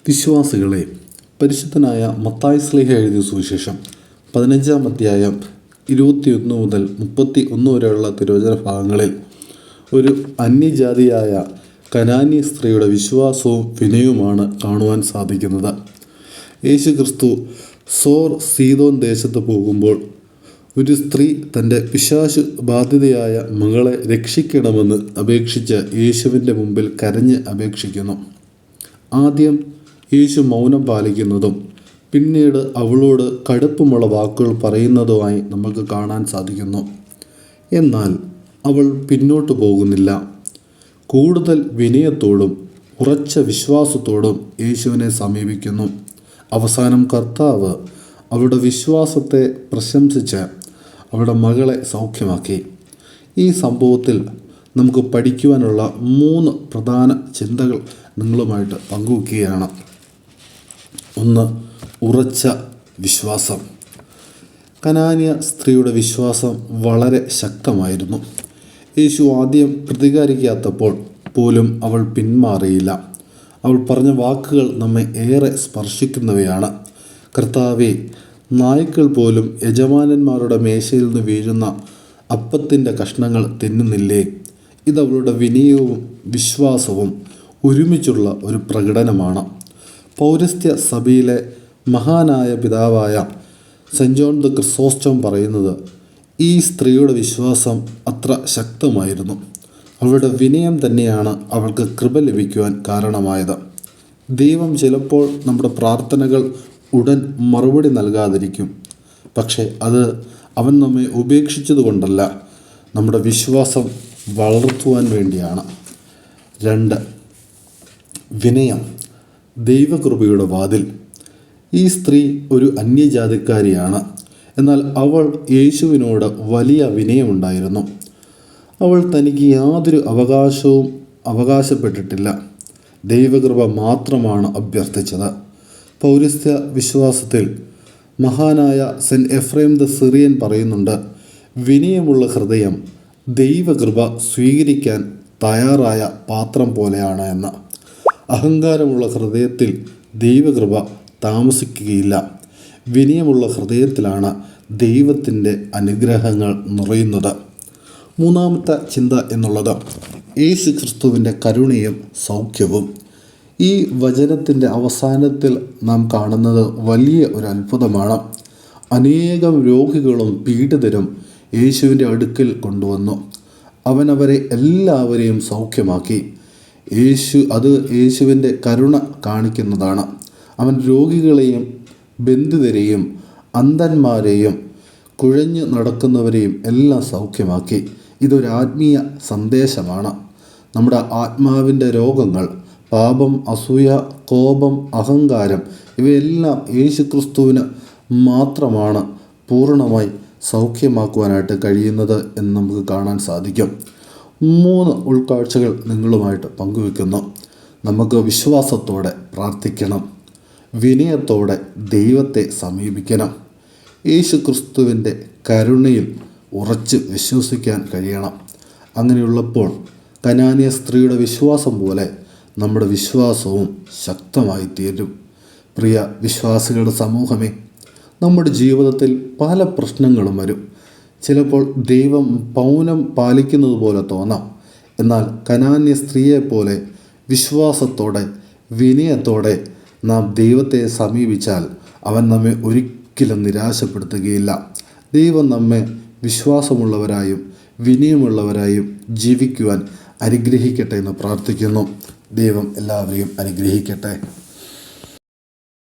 വിശ്വാസികളെ, പരിശുദ്ധനായ മത്തായി ശ്ലീഹ എഴുതിയ സുവിശേഷം 15-ാം അധ്യായം 21 മുതൽ 31 വരെയുള്ള തിരുവചന ഭാഗങ്ങളിൽ ഒരു അന്യജാതിയായ കനാന്യ സ്ത്രീയുടെ വിശ്വാസവും വിനയവുമാണ് കാണുവാൻ സാധിക്കുന്നത്. യേശു ക്രിസ്തു സോർ സീദോൻ ദേശത്ത് പോകുമ്പോൾ ഒരു സ്ത്രീ തൻ്റെ പിശാച് ബാധിതയായ മകളെ രക്ഷിക്കണമെന്ന് അപേക്ഷിച്ച് യേശുവിൻ്റെ മുമ്പിൽ കരഞ്ഞ് അപേക്ഷിക്കുന്നു. ആദ്യം യേശു മൗനം പാലിക്കുന്നതും പിന്നീട് അവളോട് കടുപ്പമുള്ള വാക്കുകൾ പറയുന്നതുമായി നമുക്ക് കാണാൻ സാധിക്കുന്നു. എന്നാൽ അവൾ പിന്നോട്ട് പോകുന്നില്ല. കൂടുതൽ വിനയത്തോടും ഉറച്ച വിശ്വാസത്തോടും യേശുവിനെ സമീപിക്കുന്നു. അവസാനം കർത്താവ് അവളുടെ വിശ്വാസത്തെ പ്രശംസിച്ച് അവളുടെ മകളെ സൗഖ്യമാക്കി. ഈ സംഭവത്തിൽ നമുക്ക് പഠിക്കുവാനുള്ള 3 പ്രധാന ചിന്തകൾ നിങ്ങളുമായിട്ട് പങ്കുവയ്ക്കുകയാണ്. 1. ഉറച്ച വിശ്വാസം. കനാന്യ സ്ത്രീയുടെ വിശ്വാസം വളരെ ശക്തമായിരുന്നു. യേശു ആദ്യം പ്രതികരിക്കാത്തപ്പോൾ പോലും അവൾ പിന്മാറിയില്ല. അവൾ പറഞ്ഞ വാക്കുകൾ നമ്മെ ഏറെ സ്പർശിക്കുന്നവയാണ്. കർത്താവേ, നായ്ക്കൾ പോലും യജമാനന്മാരുടെ മേശയിൽ നിന്ന് വീഴുന്ന അപ്പത്തിൻ്റെ കഷ്ണങ്ങൾ തിന്നുന്നില്ലേ? ഇതവളുടെ വിനയവും വിശ്വാസവും ഒരുമിച്ചുള്ള ഒരു പ്രകടനമാണ്. പൗരസ്ത്യ സഭയിലെ മഹാനായ പിതാവായ സെൻറ് ജോൺ ദ ക്രിസോസ്റ്റം പറയുന്നത്, ഈ സ്ത്രീയുടെ വിശ്വാസം അത്ര ശക്തമായിരുന്നു. അവളുടെ വിനയം തന്നെയാണ് അവൾക്ക് കൃപ ലഭിക്കുവാൻ കാരണമായത്. ദൈവം ചിലപ്പോൾ നമ്മുടെ പ്രാർത്ഥനകൾ ഉടൻ മറുപടി നൽകാതിരിക്കും. പക്ഷേ അത് അവൻ നമ്മെ ഉപേക്ഷിച്ചതുകൊണ്ടല്ല, നമ്മുടെ വിശ്വാസം വളർത്തുവാൻ വേണ്ടിയാണ്. 2. വിനയം. ദൈവകൃപയുടെ വാതിൽ. ഈ സ്ത്രീ ഒരു അന്യജാതിക്കാരിയാണ്. എന്നാൽ അവൾ യേശുവിനോട് വലിയ വിനയമുണ്ടായിരുന്നു. അവൾ തനിക്ക് യാതൊരു അവകാശപ്പെട്ടിട്ടില്ല. ദൈവകൃപ മാത്രമാണ് അഭ്യർത്ഥിച്ചത്. പൗരസ്ത്യ വിശ്വാസത്തിൽ മഹാനായ സെൻറ്റ് എഫ്രേം ദ സിറിയൻ പറയുന്നുണ്ട്, വിനയമുള്ള ഹൃദയം ദൈവകൃപ സ്വീകരിക്കാൻ തയ്യാറായ പാത്രം പോലെയാണ് എന്ന്. അഹങ്കാരമുള്ള ഹൃദയത്തിൽ ദൈവകൃപ താമസിക്കുകയില്ല. വിനയമുള്ള ഹൃദയത്തിലാണ് ദൈവത്തിൻ്റെ അനുഗ്രഹങ്ങൾ നിറയുന്നത്. 3-ാമത്തെ ചിന്ത എന്നുള്ളത് യേശു ക്രിസ്തുവിൻ്റെ കരുണയും സൗഖ്യവും. ഈ വചനത്തിൻ്റെ അവസാനത്തിൽ നാം കാണുന്നത് വലിയ ഒരു അത്ഭുതമാണ്. അനേകം രോഗികളും പീഡിതരും യേശുവിൻ്റെ അടുക്കൽ കൊണ്ടുവന്നു. അവൻ അവരെ എല്ലാവരെയും സൗഖ്യമാക്കി. യേശുവിൻ്റെ കരുണ കാണിക്കുന്നതാണ്. അവൻ രോഗികളെയും ബന്ധിതരെയും അന്ധന്മാരെയും കുഴഞ്ഞു നടക്കുന്നവരെയും എല്ലാം സൗഖ്യമാക്കി. ഇതൊരു ആത്മീയ സന്ദേശമാണ്. നമ്മുടെ ആത്മാവിൻ്റെ രോഗങ്ങൾ, പാപം, അസൂയ, കോപം, അഹങ്കാരം, ഇവയെല്ലാം യേശുക്രിസ്തുവിന് മാത്രമാണ് പൂർണ്ണമായി സൗഖ്യമാക്കുവാനായിട്ട് കഴിയുന്നത് എന്ന് നമുക്ക് കാണാൻ സാധിക്കും. 3 ഉൾക്കാഴ്ചകൾ നിങ്ങളുമായിട്ട് പങ്കുവെക്കുന്നു. നമുക്ക് വിശ്വാസത്തോടെ പ്രാർത്ഥിക്കണം. വിനയത്തോടെ ദൈവത്തെ സമീപിക്കണം. യേശു ക്രിസ്തുവിൻ്റെ കരുണയിൽ ഉറച്ച് വിശ്വസിക്കാൻ കഴിയണം. അങ്ങനെയുള്ളപ്പോൾ കനാന്യ സ്ത്രീയുടെ വിശ്വാസം പോലെ നമ്മുടെ വിശ്വാസവും ശക്തമായി തീരും. പ്രിയ വിശ്വാസികളുടെ സമൂഹമേ, നമ്മുടെ ജീവിതത്തിൽ പല പ്രശ്നങ്ങളും വരും. ചിലപ്പോൾ ദൈവം മൗനം പാലിക്കുന്നത് പോലെ തോന്നാം. എന്നാൽ കനാന്യ സ്ത്രീയെപ്പോലെ വിശ്വാസത്തോടെ വിനയത്തോടെ നാം ദൈവത്തെ സമീപിച്ചാൽ അവൻ നമ്മെ ഒരിക്കലും നിരാശപ്പെടുത്തുകയില്ല. ദൈവം നമ്മെ വിശ്വാസമുള്ളവരായും വിനയമുള്ളവരായും ജീവിക്കുവാൻ അനുഗ്രഹിക്കട്ടെ എന്ന് പ്രാർത്ഥിക്കുന്നു. ദൈവം എല്ലാവരെയും അനുഗ്രഹിക്കട്ടെ.